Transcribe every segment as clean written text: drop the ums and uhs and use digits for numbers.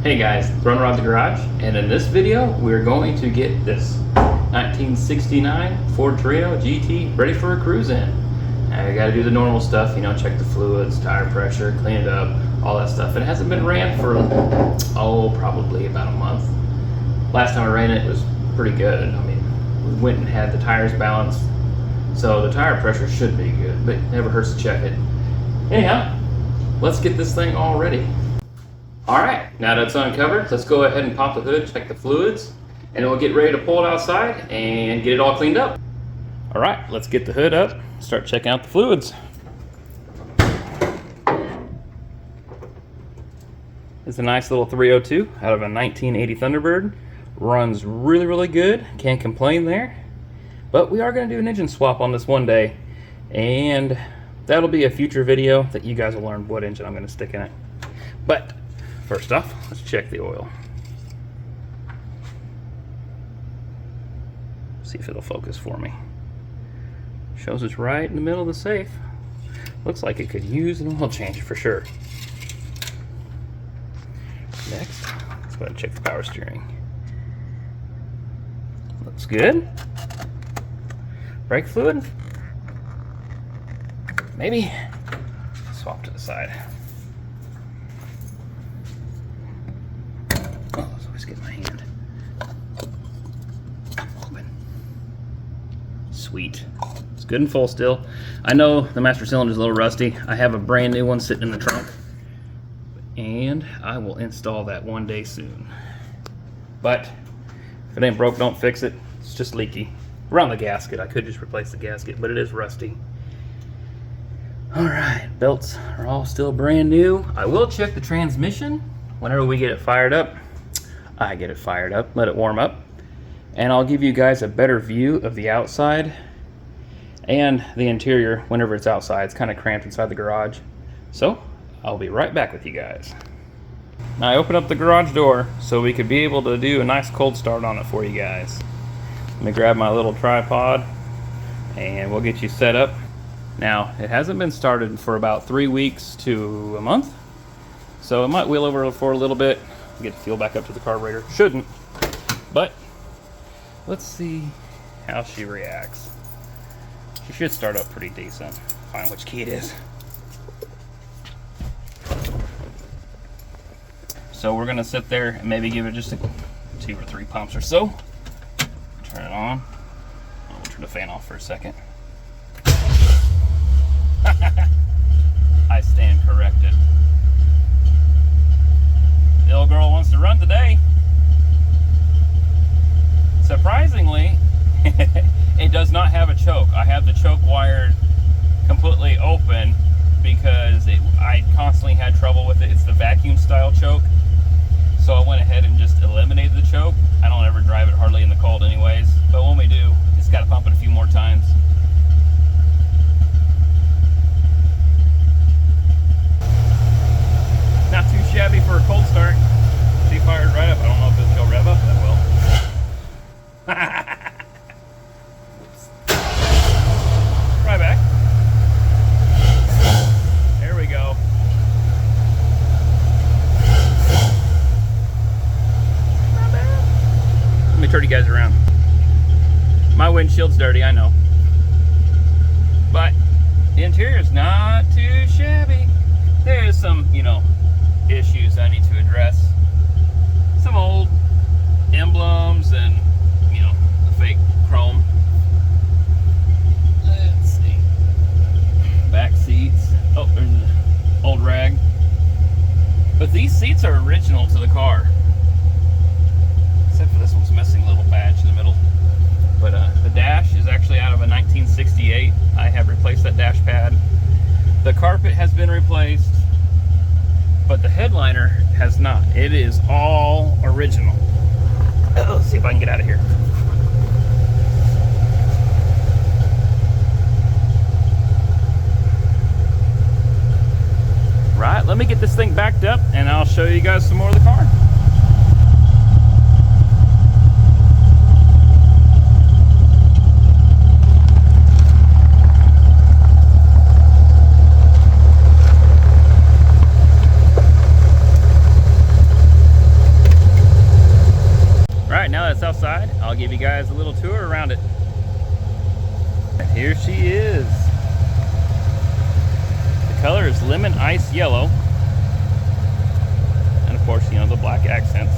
Hey guys, Runner on the Garage, and in this video we're going to get this 1969 Ford Torino GT ready for a cruise in. Now you gotta do the normal stuff, you know, check the fluids, tire pressure, clean it up, all that stuff. It hasn't been ran for, probably about a month. Last time I ran it was pretty good. I mean, we went and had the tires balanced, so the tire pressure should be good, but it never hurts to check it. Anyhow, let's get this thing all ready. Alright, now that it's uncovered, let's go ahead and pop the hood, check the fluids, and we'll get ready to pull it outside and get it all cleaned up. Alright, let's get the hood up, start checking out the fluids. It's a nice little 302 out of a 1980 Thunderbird. Runs really good, can't complain there. But we are going to do an engine swap on this one day, and that'll be a future video that you guys will learn what engine I'm going to stick in it. But first off, let's check the oil. See if it'll focus for me. Shows us right in the middle of the safe. Looks like it could use an oil change for sure. Next, let's go ahead and check the power steering. Looks good. Brake fluid? Maybe. Swap to the side. Oh, let's always get my hand. Open. Sweet. It's good and full still. I know the master cylinder is a little rusty. I have a brand new one sitting in the trunk, and I will install that one day soon. But if it ain't broke, don't fix it. It's just leaky. Around the gasket. I could just replace the gasket, but it is rusty. Alright, belts are all still brand new. I will check the transmission whenever we get it fired up. I get it fired up, let it warm up, and I'll give you guys a better view of the outside and the interior whenever it's outside. It's kind of cramped inside the garage. So I'll be right back with you guys. Now I opened up the garage door so we could be able to do a nice cold start on it for you guys. Let me grab my little tripod and we'll get you set up. Now it hasn't been started for about 3 weeks to a month, so it might wheel over for a little bit, get the fuel back up to the carburetor. Shouldn't, but let's see how she reacts. She should start up pretty decent. Find which key it is. So we're gonna sit there and maybe give it just 2 or 3 pumps or so. Turn it on. We'll turn the fan off for a second. I stand corrected. The little girl wants to run today. Surprisingly, it does not have a choke. I have the choke wired completely open because I constantly had trouble with it. It's the vacuum style choke. So I went ahead and just eliminated the choke. I don't ever drive it hardly in the cold anyways, but when we do, just gotta pump it a few more times. Not too shabby for a cold start. She fired right up. I don't know if this will rev up that well. Right back. There we go. Not bad. Let me turn you guys around. My windshield's dirty, I know. But the interior's not too shabby. There's some, issues I need to address. Some old emblems and, the fake chrome. Let's see. Back seats. Oh, there's an old rag. But these seats are original to the car. Except for this one's missing a little badge in the middle. But the dash is actually out of a 1968. I have replaced that dash pad. The carpet has been replaced, but the headliner has not. It is all original. Let's see if I can get out of here. Right, let me get this thing backed up and I'll show you guys some more of the car. I'll give you guys a little tour around it. And here she is. The color is lemon ice yellow. And of course, you know, the black accents.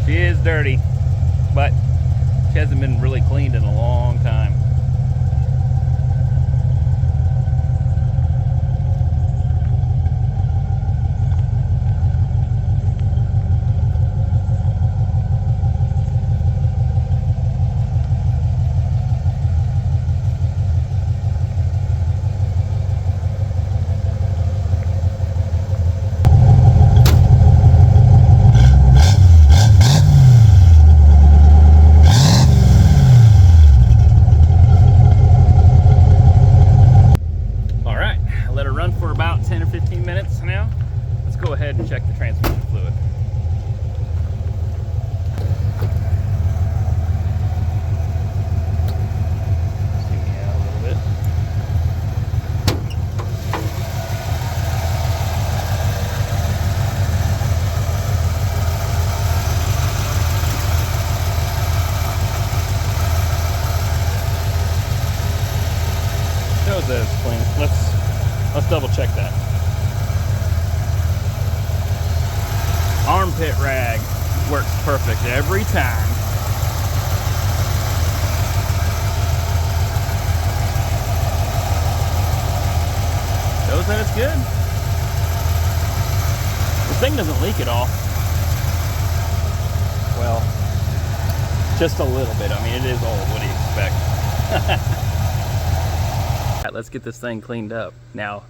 She is dirty, but she hasn't been really cleaned in a long time. For about 10 or 15 minutes now. Let's go ahead and check the transmission fluid. Zoom me out a little bit. Shows that it's clean. Let's double check that. Armpit rag works perfect every time. Shows that it's good. This thing doesn't leak at all. Well, just a little bit. I mean, it is old. What do you expect? Let's get this thing cleaned up. Now,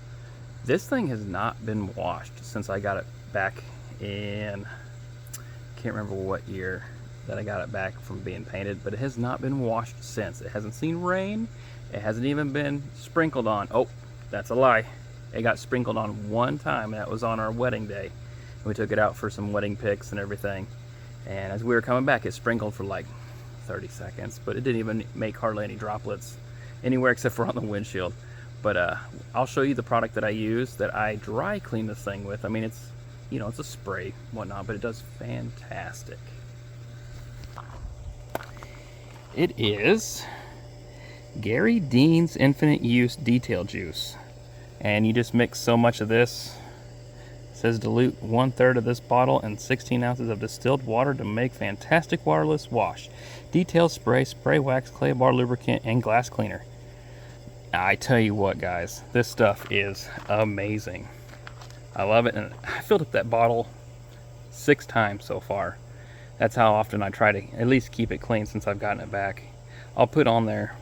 this thing has not been washed since I got it back in, can't remember what year that I got it back from being painted, but it has not been washed since. It hasn't seen rain. It hasn't even been sprinkled on. Oh, that's a lie. It got sprinkled on one time, and that was on our wedding day. We took it out for some wedding pics and everything. And as we were coming back, it sprinkled for like 30 seconds, but it didn't even make hardly any droplets anywhere except for on the windshield. But I'll show you the product that I use that I dry clean this thing with. I mean, it's, you know, it's a spray, whatnot, but it does fantastic. It is Gary Dean's Infinite Use Detail Juice. And you just mix so much of this. It says dilute 1/3 of this bottle in 16 ounces of distilled water to make fantastic waterless wash. Detail spray, spray wax, clay bar lubricant, and glass cleaner. I tell you what, guys, this stuff is amazing. I love it, and I filled up that bottle 6 times so far. That's how often I try to at least keep it clean since I've gotten it back. I'll put on there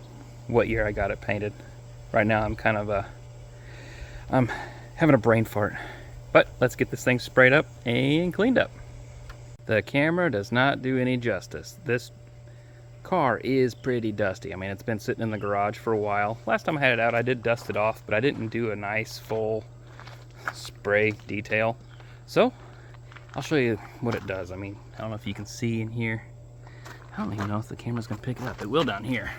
what year I got it painted. Right now I'm kind of I'm having a brain fart. But let's get this thing sprayed up and cleaned up. The camera does not do any justice. This car is pretty dusty. I mean, it's been sitting in the garage for a while. Last time I had it out, I did dust it off, but I didn't do a nice full spray detail. So I'll show you what it does. I mean, I don't know if you can see in here. I don't even know if the camera's gonna pick it up. It will down here.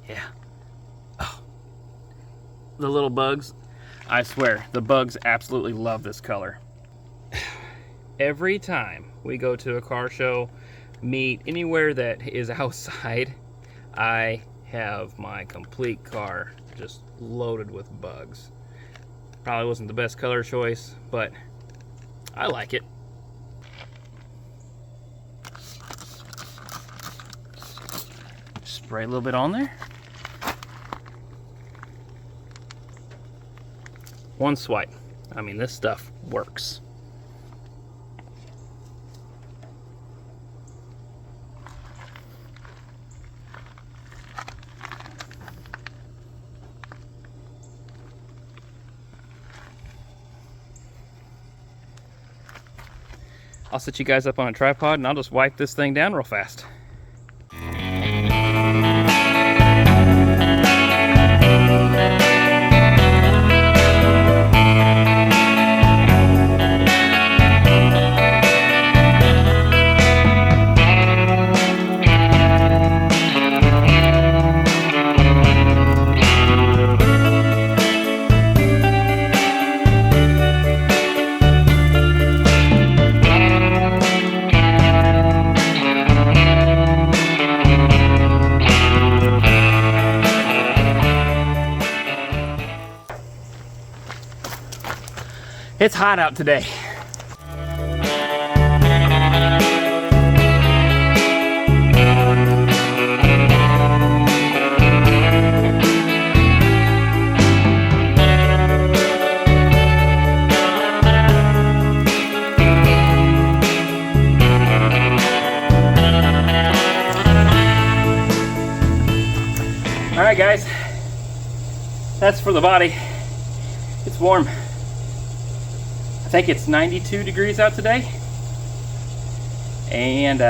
Yeah. Oh. The little bugs, I swear, the bugs absolutely love this color. Every time we go to a car show, meet, anywhere that is outside, I have my complete car just loaded with bugs. Probably wasn't the best color choice, but I like it. Spray a little bit on there. One swipe. I mean, this stuff works. I'll set you guys up on a tripod and I'll just wipe this thing down real fast. It's hot out today. All right, guys, that's for the body. It's warm. I think it's 92 degrees out today. And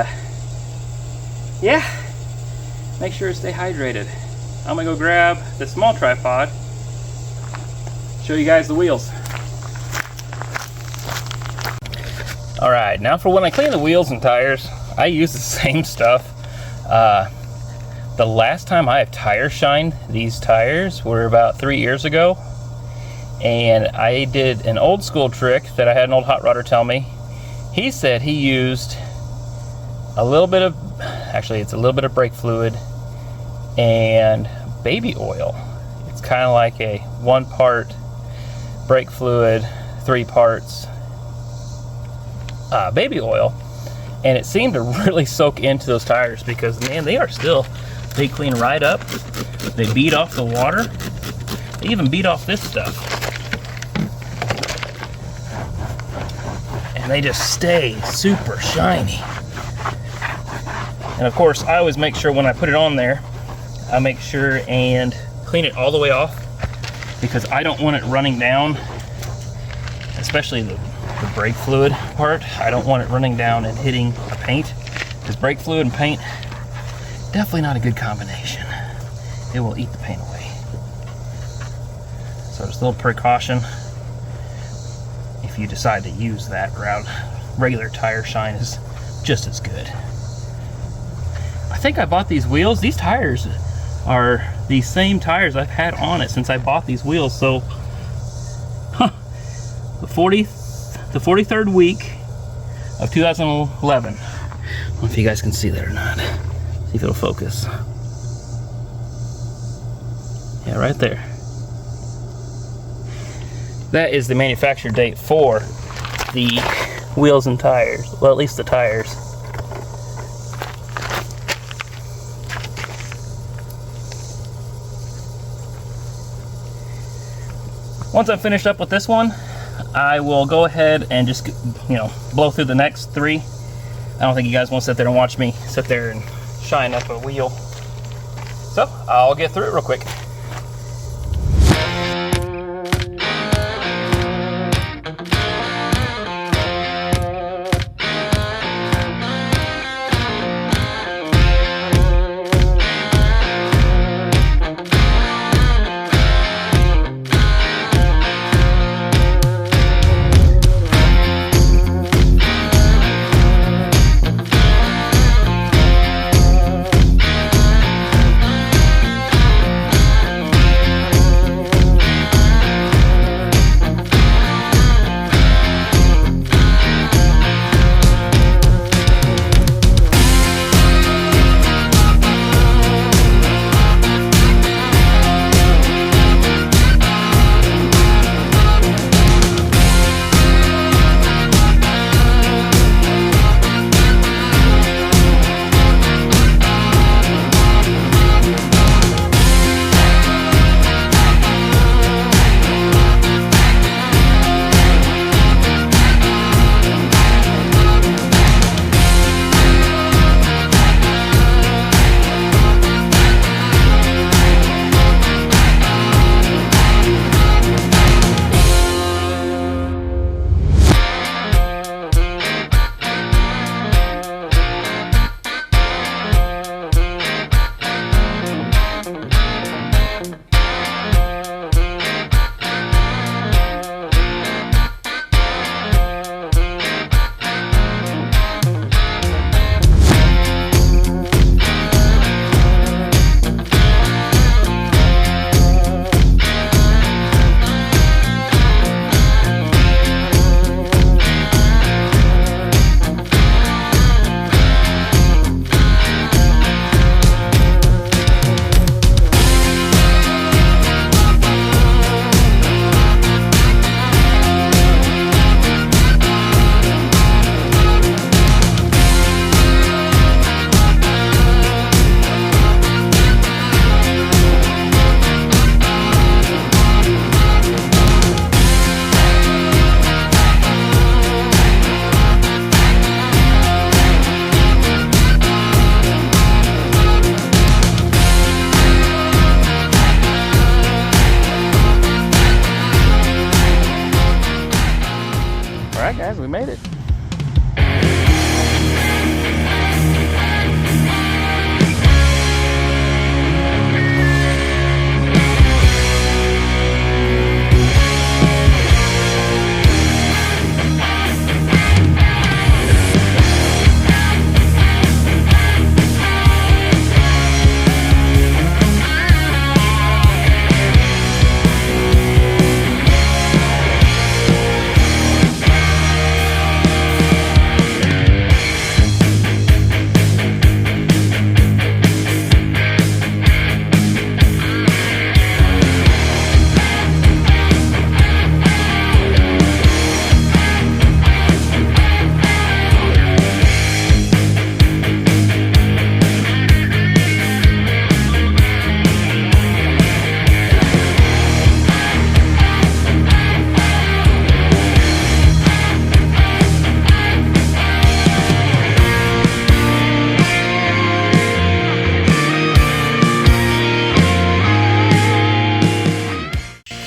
yeah, make sure to stay hydrated. I'm gonna go grab the small tripod, show you guys the wheels. All right, now for when I clean the wheels and tires, I use the same stuff. The last time I have tire shined these tires were about 3 years ago, and I did an old school trick that I had an old hot rodder tell me. He said he used a little bit of, actually it's a little bit of brake fluid and baby oil. It's kind of like a 1 part brake fluid, 3 parts baby oil, and it seemed to really soak into those tires because, man, they clean right up. They beat off the water. They even beat off this stuff. And they just stay super shiny. And of course, I always make sure when I put it on there, I make sure and clean it all the way off, because I don't want it running down, especially the brake fluid part. I don't want it running down and hitting a paint, because brake fluid and paint, definitely not a good combination. It will eat the paint away. So just a little precaution if you decide to use that route. Regular tire shine is just as good. I think I bought these wheels. These tires are the same tires I've had on it since I bought these wheels. So the 43rd week of 2011. I don't know if you guys can see that or not. See if it'll focus. Yeah, right there. That is the manufacturer date for the wheels and tires. Well, at least the tires. Once I'm finished up with this one, I will go ahead and just, blow through the next 3. I don't think you guys want to sit there and watch me sit there and shine up a wheel. So I'll get through it real quick. we made it.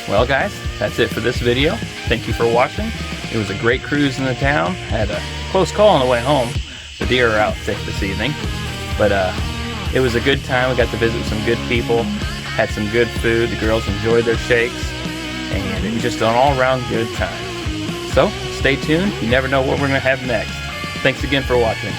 Well guys, that's it for this video. Thank you for watching. It was a great cruise in the town. Had a close call on the way home. The deer are out sick this evening. But it was a good time. We got to visit some good people. Had some good food. The girls enjoyed their shakes. And it was just an all-around good time. So, stay tuned. You never know what we're going to have next. Thanks again for watching.